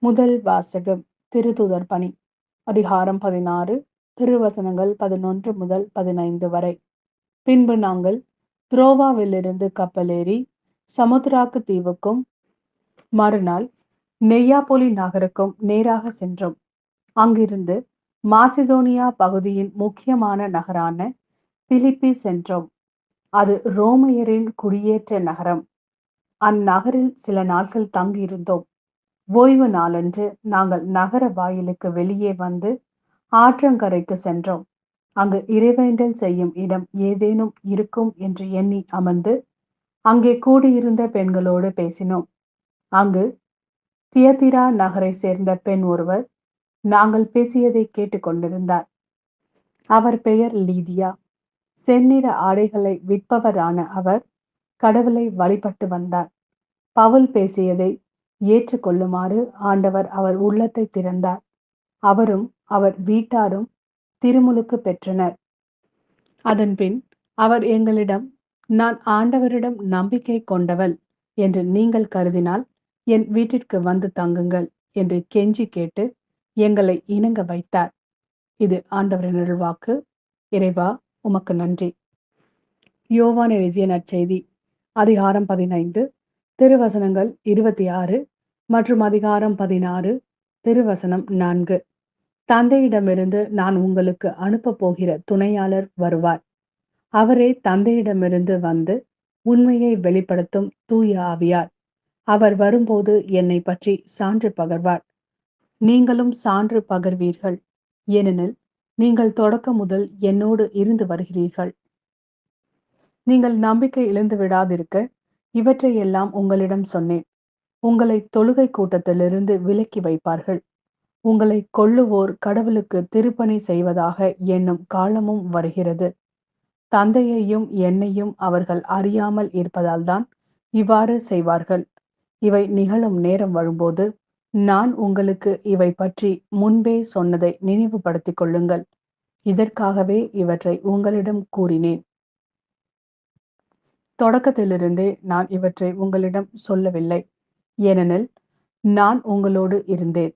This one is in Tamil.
முதல் வாசகம் திருத்தூதர் பணி அதிகாரம் 16 திருவசனங்கள் 11 முதல் 15 வரை. பின்பு நாங்கள் துரோவாவிலிருந்து கப்பலேறி சமுத்திராக்கு தீவுக்கும் மறுநாள் நெய்யாபொலி நகருக்கும் நேராக சென்றோம். அங்கிருந்து மாசிதோனியா பகுதியின் முக்கியமான நகரான பிலிப்பி சென்றோம். அது ரோமையரின் குடியேற்ற நகரம். அந்நகரில் சில நாட்கள் தங்கியிருந்தோம். ஓய்வு நாளன்று நாங்கள் நகர வாயிலுக்கு வெளியே வந்து ஆற்றங்கரைக்கு சென்றோம். அங்கு இறைவேண்டல் செய்யும் இடம் ஏதேனும் இருக்கும் என்று எண்ணி அமர்ந்து அங்கே கூடியிருந்த பெண்களோடு பேசினோம். அங்கு தியதிரா நகரை சேர்ந்த பெண் ஒருவர் நாங்கள் பேசியதை கேட்டுக்கொண்டிருந்தார். அவர் பெயர் லீதியா. செந்நிற ஆடைகளை விற்பவரான அவர் கடவுளை வழிபட்டு வந்தார். பவுல் பேசியதை ஏற்றுக்கொள்ளுமாறு ஆண்டவர் அவர் உள்ளத்தை திறந்தார். அவரும் அவர் வீட்டாரும் திருமுழுக்கு பெற்றனர். அதன்பின் அவர் எங்களிடம், நான் ஆண்டவரிடம் நம்பிக்கை கொண்டவள் என்று நீங்கள் கருதினால் என் வீட்டிற்கு வந்து தங்குங்கள் என்று கெஞ்சி கேட்டு எங்களை இணங்க வைத்தார். இது ஆண்டவரின் அருள்வாக்கு. இறைவா, உமக்கு நன்றி. யோவான் எழுதிய நற்செய்தி அதிகாரம் 15 திருவசனங்கள் 26 மற்றும் அதிகாரம் 16 திருவசனம் 4. தந்தையிடமிருந்து நான் உங்களுக்கு அனுப்ப போகிற துணையாளர் வருவார். அவரே தந்தையிடமிருந்து வந்து உண்மையை வெளிப்படுத்தும் தூய ஆவியார். அவர் வரும்போது என்னை பற்றி சான்று பகர்வார். நீங்களும் சான்று பகர்வீர்கள், ஏனெனில் நீங்கள் தொடக்கம் முதல் என்னோடு இருந்து வருகிறீர்கள். நீங்கள் நம்பிக்கை இழந்து விடாதிருக்க இவற்றையெல்லாம் உங்களிடம் சொன்னேன். உங்களை தொழுகை கூட்டத்திலிருந்து விலக்கி வைப்பார்கள். உங்களை கொல்லுவோர் கடவுளுக்கு திருப்பணி செய்வதாக எண்ணும் காலமும் வருகிறது. தந்தையையும் என்னையும் அவர்கள் அறியாமல் இருப்பதால் தான் இவ்வாறு செய்வார்கள். இவை நிகழும் நேரம் வரும்போது நான் உங்களுக்கு இவை பற்றி முன்பே சொன்னதை நினைவுபடுத்திக் கொள்ளுங்கள். இதற்காகவே இவற்றை உங்களிடம் கூறினேன். தொடக்கத்திலிருந்தே நான் இவற்றை உங்களிடம் சொல்லவில்லை, ஏனெனில் நான் உங்களோடு இருந்தேன்.